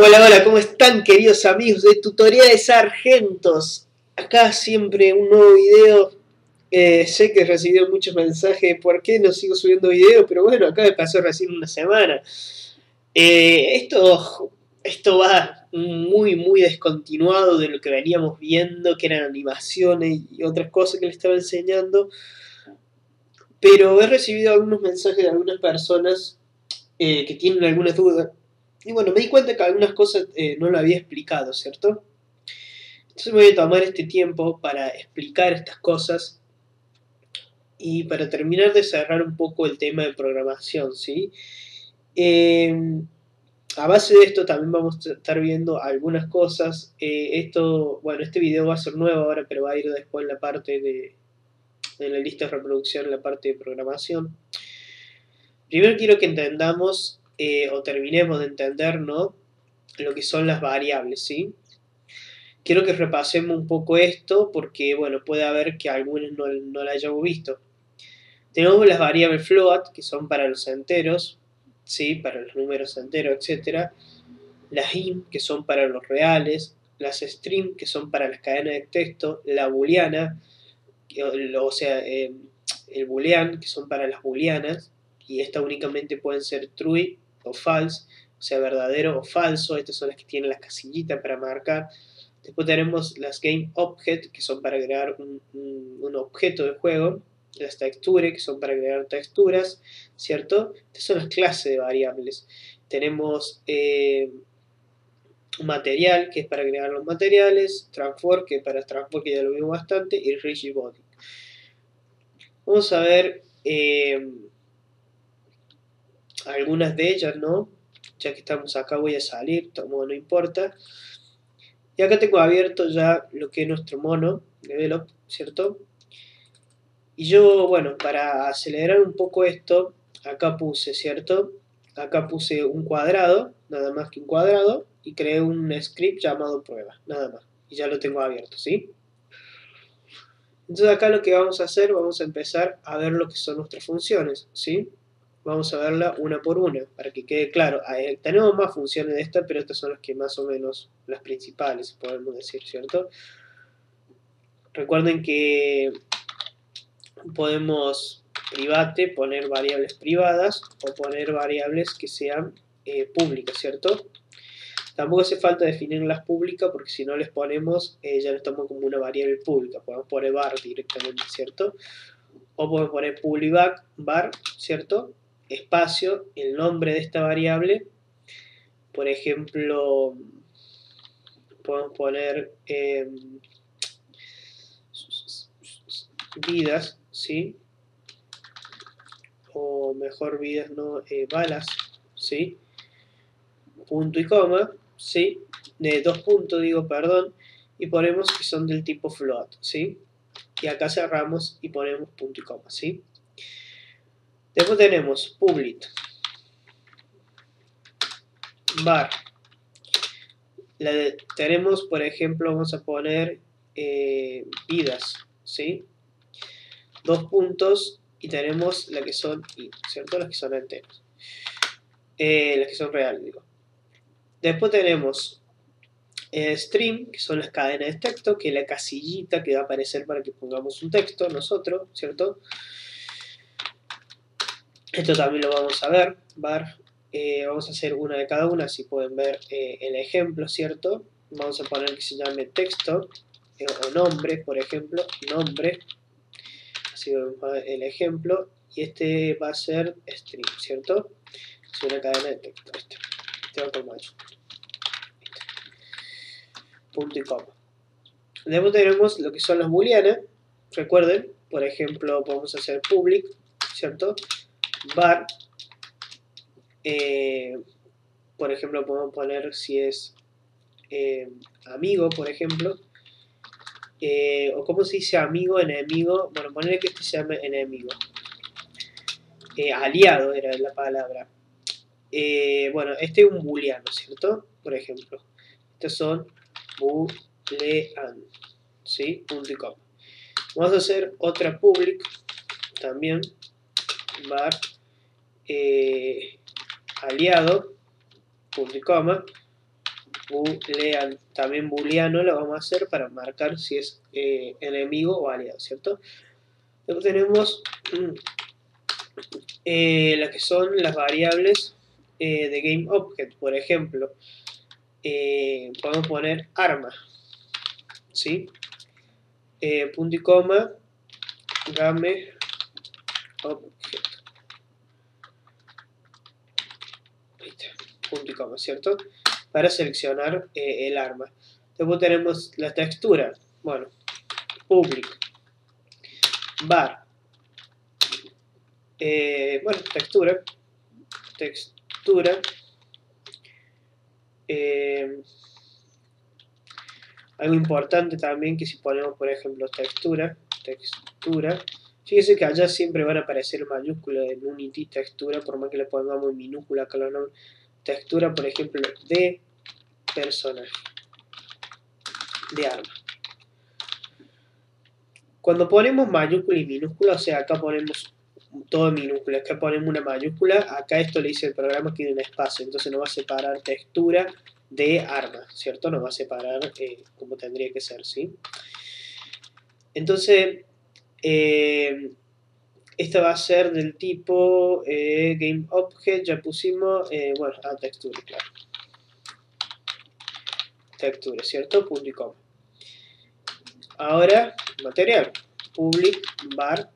Hola, hola, ¿cómo están queridos amigos de Tutoriales Sargentos? Acá siempre un nuevo video. Sé que he recibido muchos mensajes de por qué no sigo subiendo videos, pero bueno, acá me pasó recién una semana. Esto va muy descontinuado de lo que veníamos viendo, que eran animaciones y otras cosas que les estaba enseñando. Pero he recibido algunos mensajes de algunas personas que tienen algunas dudas. Y bueno, me di cuenta que algunas cosas no lo había explicado, ¿cierto? Entonces me voy a tomar este tiempo para explicar estas cosas y para terminar de cerrar un poco el tema de programación, ¿sí? Eh, a base de esto también vamos a estar viendo algunas cosas. Bueno, este video va a ser nuevo ahora, pero va a ir después en la parte de la lista de reproducción, en la parte de programación. Primero quiero que entendamos o terminemos de entender, ¿no? Lo que son las variables, ¿sí? Quiero que repasemos un poco esto porque, bueno, puede haber que algunos no la hayamos visto. Tenemos las variables float, que son para los enteros, ¿sí? Para los números enteros, etc. Las int, que son para los reales. Las string, que son para las cadenas de texto. La booleana, o sea, el boolean, que son para las booleanas. Y estas únicamente pueden ser true o false, o sea, verdadero o falso. Estas son las que tienen las casillitas para marcar. Después tenemos las GameObject, que son para crear un objeto de juego. Las textures, que son para crear texturas, ¿cierto? Estas son las clases de variables. Tenemos un material, que es para crear los materiales. Transform, que para transform, que ya lo vimos bastante. Y Rigidbody. Vamos a ver algunas de ellas, ¿no? Ya que estamos acá voy a salir, no importa. Y acá tengo abierto ya lo que es nuestro mono, develop, ¿cierto? Y yo, bueno, para acelerar un poco esto, acá puse, ¿cierto? Acá puse un cuadrado, nada más que un cuadrado, y creé un script llamado prueba, nada más. Y ya lo tengo abierto, ¿sí? Entonces acá lo que vamos a hacer, vamos a empezar a ver lo que son nuestras funciones, ¿sí? Vamos a verla una por una, para que quede claro. Tenemos más funciones de estas, pero estas son las que más o menos, las principales, podemos decir, ¿cierto? Recuerden que podemos poner variables privadas o poner variables que sean públicas, ¿cierto? Tampoco hace falta definirlas públicas porque si no les ponemos ya les tomamos como una variable pública. Podemos poner var directamente, ¿cierto? O podemos poner public var, ¿cierto? Espacio, el nombre de esta variable. Por ejemplo, podemos poner vidas, ¿sí? O mejor vidas, no, balas, ¿sí? Punto y coma, ¿sí? De dos puntos, digo, perdón, y ponemos que son del tipo float, ¿sí? Y acá cerramos y ponemos punto y coma, ¿sí? Después tenemos public var. Tenemos, por ejemplo, vamos a poner vidas, ¿sí? Dos puntos y tenemos las que son, ¿cierto? Las que son enteras. Las que son reales, digo. Después tenemos string, que son las cadenas de texto, que es la casillita que va a aparecer para que pongamos un texto nosotros, ¿cierto? Esto también lo vamos a ver, var. Vamos a hacer una de cada una, así pueden ver el ejemplo, ¿cierto? Vamos a poner que se llame texto o nombre, por ejemplo, nombre, así va el ejemplo, y este va a ser string, ¿cierto? Es una cadena de texto, este va con macho. Punto y coma. Después tenemos lo que son las booleanas, recuerden, por ejemplo, podemos hacer public, ¿cierto? Var, por ejemplo, podemos poner si es amigo, por ejemplo, o cómo se dice amigo, enemigo, bueno, poner que este se llame enemigo. Aliado era la palabra. Bueno, este es un booleano, ¿cierto? Por ejemplo, estos son boolean, ¿sí? Punto y coma. Vamos a hacer otra public también, var aliado, punto y coma, booleano. También booleano lo vamos a hacer para marcar si es enemigo o aliado, ¿cierto? Luego tenemos las que son las variables de GameObject. Por ejemplo, podemos poner arma, ¿sí? Punto y coma, GameObject. Punto y coma, ¿cierto? Para seleccionar el arma. Luego tenemos la textura. Bueno, public var. Bueno, textura. Algo importante también que si ponemos, por ejemplo, textura. Fíjense que allá siempre van a aparecer mayúsculas en Unity, textura, por más que le pongamos en minúscula acá lo nombre. Textura, por ejemplo, de personaje, de arma. Cuando ponemos mayúscula y minúscula, o sea, acá ponemos todo en minúscula, acá ponemos una mayúscula, acá esto le dice el programa que tiene un espacio, entonces nos va a separar textura de arma, ¿cierto? Nos va a separar como tendría que ser, ¿sí? Entonces, esta va a ser del tipo GameObject, ya pusimos, bueno, textura, claro. Textura, ¿cierto? Punto y coma. Ahora, material. Public var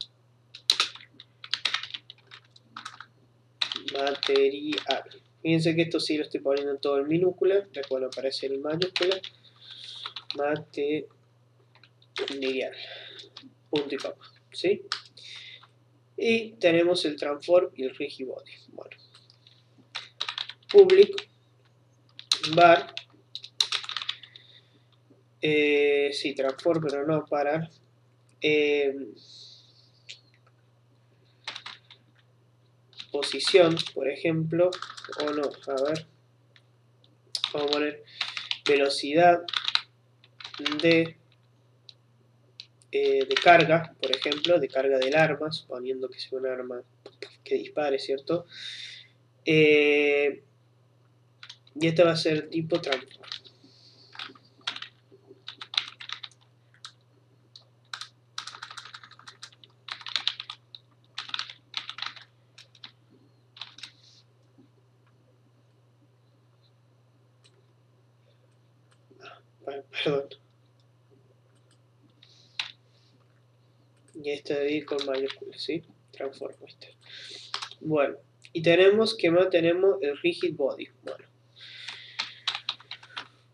material. Fíjense que esto sí lo estoy poniendo todo en minúscula, después lo aparece en mayúscula. Material. Punto y coma, ¿sí? Y tenemos el transform y el rigibody. Bueno. Public var. Sí, transform, pero no para. Posición, por ejemplo, o no, a ver, vamos a poner velocidad de carga, por ejemplo, de carga del arma, suponiendo que sea un arma que dispare, ¿cierto? Y este va a ser tipo transform. Perdón. Y este de ir con mayúsculas, ¿sí? Transform este. Bueno, y tenemos, ¿qué más? Tenemos el rigid body. Bueno.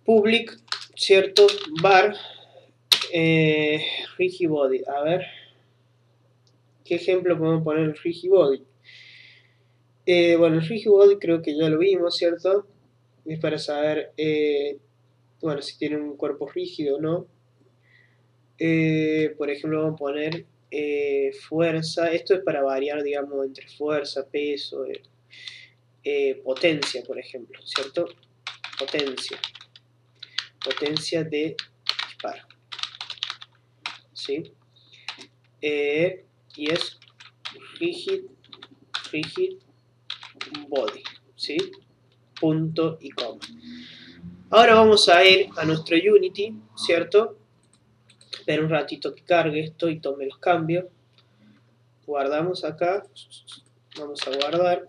Public, ¿cierto? Var rigid body. A ver. ¿Qué ejemplo podemos poner en rigid body? Bueno, el rigid body creo que ya lo vimos, ¿cierto? Es para saber, bueno, si tiene un cuerpo rígido o no. Por ejemplo, vamos a poner fuerza. Esto es para variar, digamos, entre fuerza, peso, potencia, por ejemplo, ¿cierto? Potencia de disparo. ¿Sí? Y es rigid body, ¿sí? Punto y coma. Ahora vamos a ir a nuestro Unity, ¿cierto? Espera un ratito que cargue esto y tome los cambios. Guardamos acá. Vamos a guardar.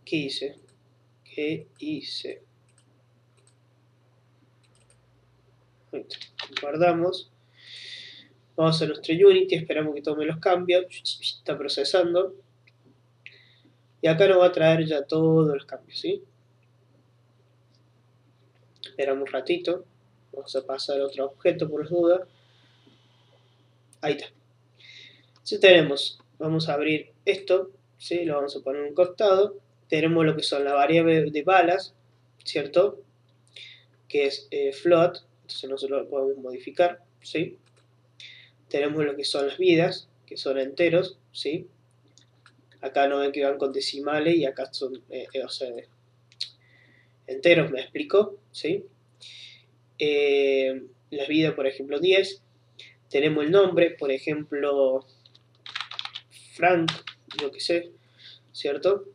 ¿Qué hice? Guardamos. Vamos a nuestro Unity, esperamos que tome los cambios. Está procesando. Y acá nos va a traer ya todos los cambios, ¿sí? Esperamos un ratito. Vamos a pasar a otro objeto por las dudas. Ahí está. Si tenemos, vamos a abrir esto, ¿sí? Lo vamos a poner en un costado. Tenemos lo que son las variables de balas, ¿cierto? Que es float, entonces nosotros lo podemos modificar, ¿sí? Tenemos lo que son las vidas, que son enteros, ¿sí? Acá no ven que van con decimales y acá son, o sea, enteros, me explico, ¿sí? Las vidas, por ejemplo, 10. Tenemos el nombre, por ejemplo, Frank, yo que sé, ¿cierto?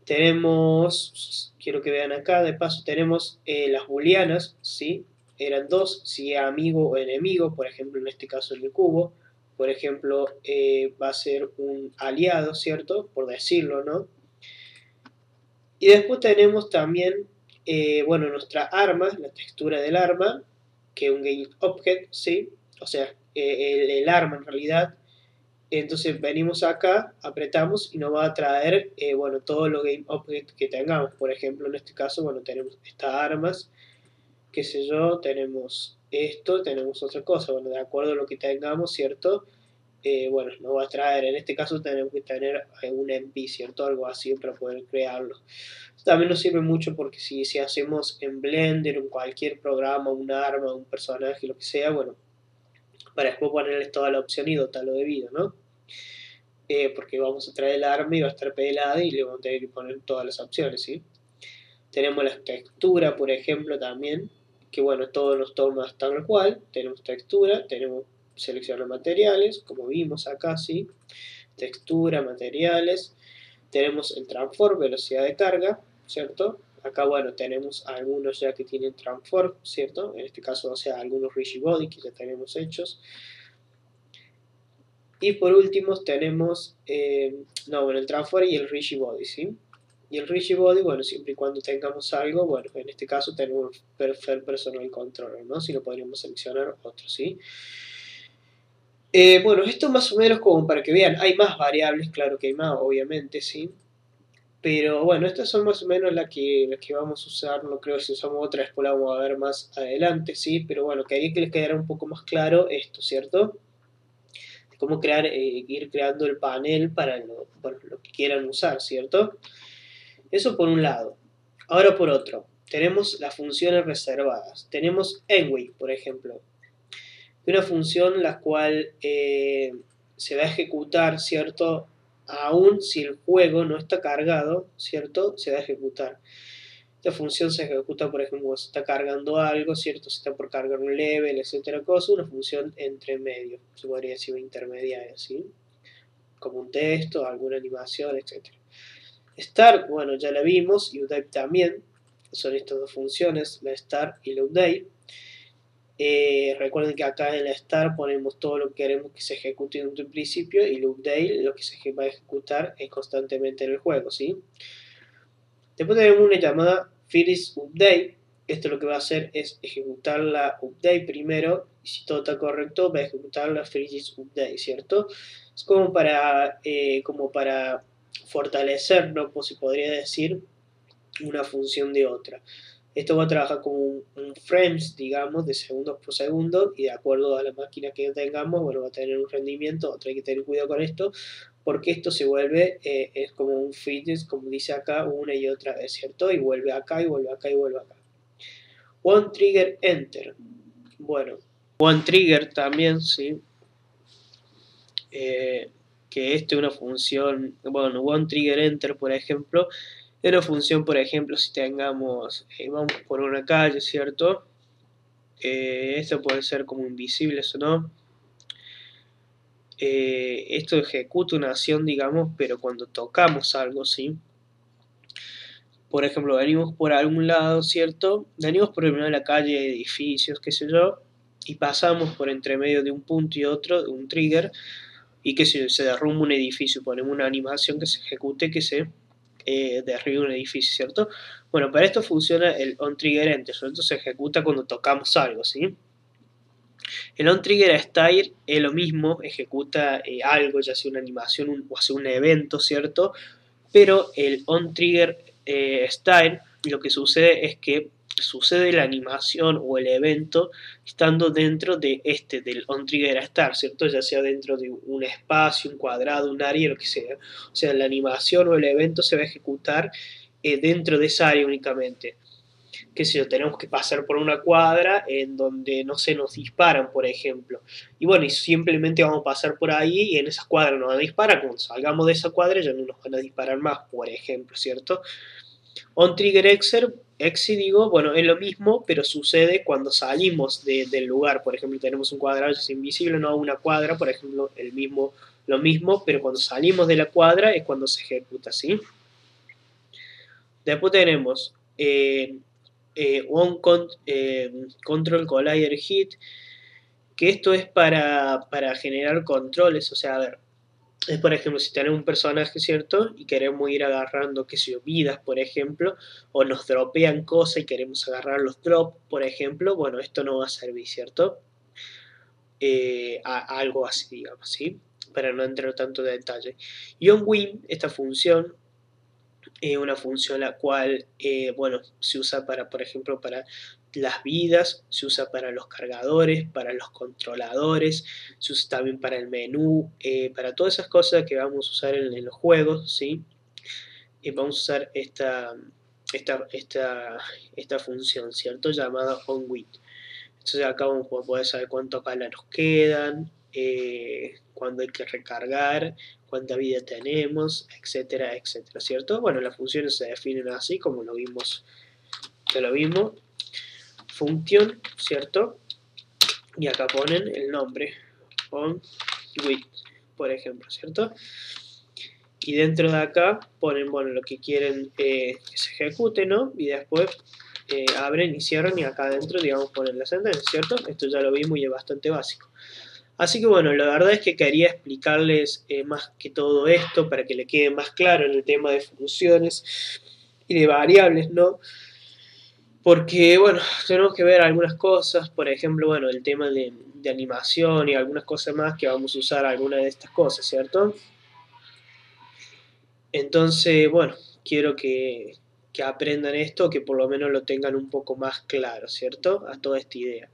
Tenemos, quiero que vean acá, de paso, tenemos las booleanas, ¿sí? Eran dos, si amigo o enemigo, por ejemplo, en este caso el cubo, por ejemplo, va a ser un aliado, ¿cierto? Por decirlo, ¿no? Y después tenemos también, bueno, nuestra arma, la textura del arma, que es un GameObject, ¿sí? O sea, el arma en realidad. Entonces venimos acá, apretamos y nos va a traer, bueno, todos los GameObject que tengamos. Por ejemplo, en este caso, bueno, tenemos estas armas, qué sé yo, tenemos esto, tenemos otra cosa. Bueno, de acuerdo a lo que tengamos, ¿cierto? Bueno, nos va a traer, en este caso tenemos que tener un MP, ¿cierto? Algo así para poder crearlo. También nos sirve mucho porque si hacemos en Blender, en cualquier programa, un arma, un personaje, lo que sea, bueno, para después ponerles toda la opción y dotarlo de vida, ¿no? Porque vamos a traer el arma y va a estar pelada y le vamos a tener que poner todas las opciones, ¿sí? Tenemos la textura, por ejemplo, también, que bueno, todo nos toma tal cual. Tenemos textura, tenemos seleccionar materiales, como vimos acá, ¿sí? Textura, materiales. Tenemos el transform, velocidad de carga, ¿cierto? Acá, bueno, tenemos algunos ya que tienen transform, ¿cierto? En este caso, o sea, algunos rigidbody que ya tenemos hechos. Y por último tenemos, no, bueno, el transform y el rigidbody, ¿sí? Y el rigidbody, bueno, siempre y cuando tengamos algo, bueno, en este caso tenemos Fair Personal Controller, ¿no? Si lo podríamos seleccionar otro, ¿sí? Bueno, esto más o menos como para que vean, hay más variables, claro que hay más, obviamente, ¿sí? Pero bueno, estas son más o menos las que vamos a usar, no creo que si usamos otra, después la vamos a ver más adelante, ¿sí? Pero bueno, quería que les quedara un poco más claro esto, ¿cierto? Cómo crear, ir creando el panel para bueno, lo que quieran usar, ¿cierto? Eso por un lado. Ahora por otro, tenemos las funciones reservadas. Tenemos enway, por ejemplo, una función la cual se va a ejecutar, ¿cierto? Aún si el juego no está cargado, ¿cierto? Se va a ejecutar. Esta función se ejecuta, por ejemplo, cuando se está cargando algo, ¿cierto? Se está por cargar un level, etcétera, cosa, una función entre medio, se podría decir una intermediaria, ¿sí? Como un texto, alguna animación, etcétera. Start, bueno, ya la vimos, y update también, son estas dos funciones, la start y la update. Recuerden que acá en la start ponemos todo lo que queremos que se ejecute en un principio y el update lo que se va a ejecutar es constantemente en el juego, ¿sí? Después tenemos una llamada finish update. Esto lo que va a hacer es ejecutar la update primero y si todo está correcto va a ejecutar la finish update, ¿cierto? Es como para fortalecer, ¿no? Pues se podría decir, una función de otra. Esto va a trabajar como un frames, digamos, de segundos por segundo y de acuerdo a la máquina que tengamos, bueno, va a tener un rendimiento, otro hay que tener cuidado con esto, porque esto se vuelve, es como un fitness, como dice acá, una y otra vez, ¿cierto? Y vuelve acá, y vuelve acá, y vuelve acá. One trigger enter. Bueno, one trigger también, ¿sí? Que esto es una función, bueno, one trigger enter, por ejemplo, es una función, por ejemplo, si tengamos, vamos por una calle, ¿cierto? Esto puede ser como invisibles o no. Esto ejecuta una acción, digamos, pero cuando tocamos algo, ¿sí? Por ejemplo, venimos por algún lado, ¿cierto? Venimos por el medio de la calle, edificios, qué sé yo, y pasamos por entre medio de un punto y otro, de un trigger, y que se derrumba un edificio, ponemos una animación que se ejecute, que se derribe un edificio, ¿cierto? Bueno, para esto funciona el on-trigger enter, esto se ejecuta cuando tocamos algo, ¿sí? El on-trigger style es lo mismo, ejecuta algo, ya sea una animación o sea un evento, ¿cierto? Pero el on-trigger style, lo que sucede es que sucede la animación o el evento estando dentro de del on-trigger start, ¿cierto? Ya sea dentro de un espacio, un cuadrado, un área, lo que sea. O sea, la animación o el evento se va a ejecutar dentro de esa área únicamente. Qué sé yo, tenemos que pasar por una cuadra en donde no se nos disparan, por ejemplo. Y bueno, y simplemente vamos a pasar por ahí y en esa cuadra nos van a disparar. Cuando salgamos de esa cuadra ya no nos van a disparar más, por ejemplo, ¿cierto? On trigger exit, digo, bueno, es lo mismo, pero sucede cuando salimos del lugar. Por ejemplo, tenemos un cuadrado, es invisible, no una cuadra, por ejemplo, lo mismo, pero cuando salimos de la cuadra es cuando se ejecuta, ¿sí? Después tenemos Control Collider Hit, que esto es para generar controles, o sea, a ver, es por ejemplo si tenemos un personaje, ¿cierto? Y queremos ir agarrando, qué sé yo, vidas, por ejemplo, o nos dropean cosas y queremos agarrar los drops, por ejemplo, bueno, esto no va a servir, ¿cierto? Algo así, digamos, ¿sí? Para no entrar tanto de detalle. Y OnWin, esta función, una función la cual, bueno, se usa para, por ejemplo, para las vidas, se usa para los cargadores, para los controladores, se usa también para el menú, para todas esas cosas que vamos a usar en los juegos, ¿sí? Vamos a usar esta función, ¿cierto? Llamada onWin. Entonces acá vamos a poder saber cuántas balas nos quedan, cuándo hay que recargar, cuánta vida tenemos, etcétera, etcétera, ¿cierto? Bueno, las funciones se definen así como lo vimos, que lo mismo. Función, ¿cierto? Y acá ponen el nombre, onWin, por ejemplo, ¿cierto? Y dentro de acá ponen, bueno, lo que quieren que se ejecute, ¿no? Y después abren y cierran y acá adentro, digamos, ponen la sentencia, ¿cierto? Esto ya lo vimos y es bastante básico. Así que bueno, la verdad es que quería explicarles más que todo esto para que le quede más claro en el tema de funciones y de variables, ¿no? Porque, bueno, tenemos que ver algunas cosas, por ejemplo, bueno, el tema de animación y algunas cosas más que vamos a usar algunas de estas cosas, ¿cierto? Entonces, bueno, quiero que aprendan esto, que por lo menos lo tengan un poco más claro, ¿cierto? A toda esta idea.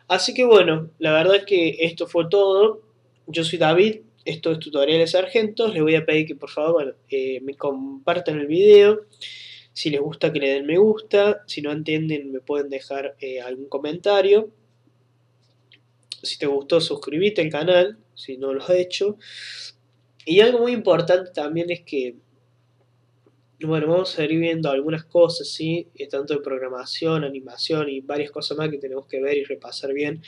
Así que bueno, la verdad es que esto fue todo. Yo soy David, esto es Tutoriales Sargentos. Les voy a pedir que por favor, bueno, me compartan el video. Si les gusta, que le den me gusta. Si no entienden, me pueden dejar algún comentario. Si te gustó, suscríbete al canal, si no lo has hecho. Y algo muy importante también es que, bueno, vamos a ir viendo algunas cosas, ¿sí? Tanto de programación, animación y varias cosas más que tenemos que ver y repasar bien.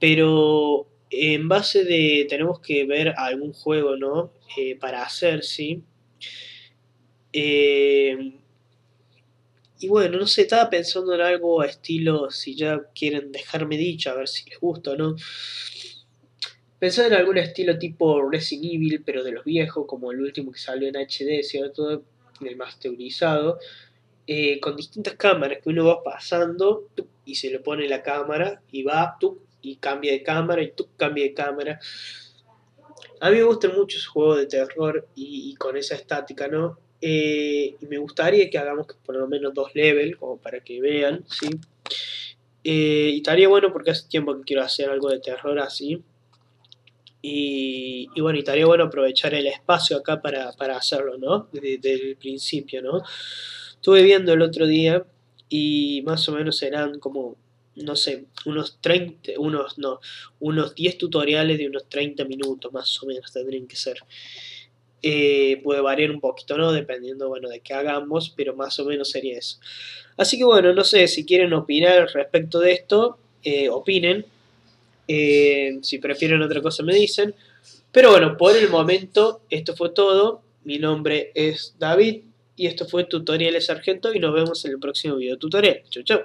Pero en base de, tenemos que ver algún juego, ¿no? Para hacer, ¿sí? Y bueno, no sé, estaba pensando en algo a estilo, si ya quieren dejarme dicho, a ver si les gusta o no. Pensaba en algún estilo tipo Resident Evil, pero de los viejos, como el último que salió en HD, ¿cierto? El masterizado, con distintas cámaras que uno va pasando y se le pone la cámara y va y cambia de cámara y cambia de cámara. A mí me gustan mucho esos juegos de terror y con esa estática, ¿no? Y me gustaría que hagamos por lo menos 2 levels, como para que vean, ¿sí? Y estaría bueno porque hace tiempo que quiero hacer algo de terror así. Y bueno, y estaría bueno aprovechar el espacio acá para hacerlo, ¿no? Desde el principio, ¿no? Estuve viendo el otro día y más o menos serán como, no sé, unos 30, unos 10 tutoriales de unos 30 minutos más o menos tendrían que ser. Puede variar un poquito, ¿no? Dependiendo, bueno, de qué hagamos, pero más o menos sería eso. Así que bueno, no sé si quieren opinar respecto de esto, opinen. Si prefieren otra cosa me dicen. Pero bueno, por el momento esto fue todo. Mi nombre es David y esto fue Tutoriales Sargento y nos vemos en el próximo video tutorial. Chau, chau.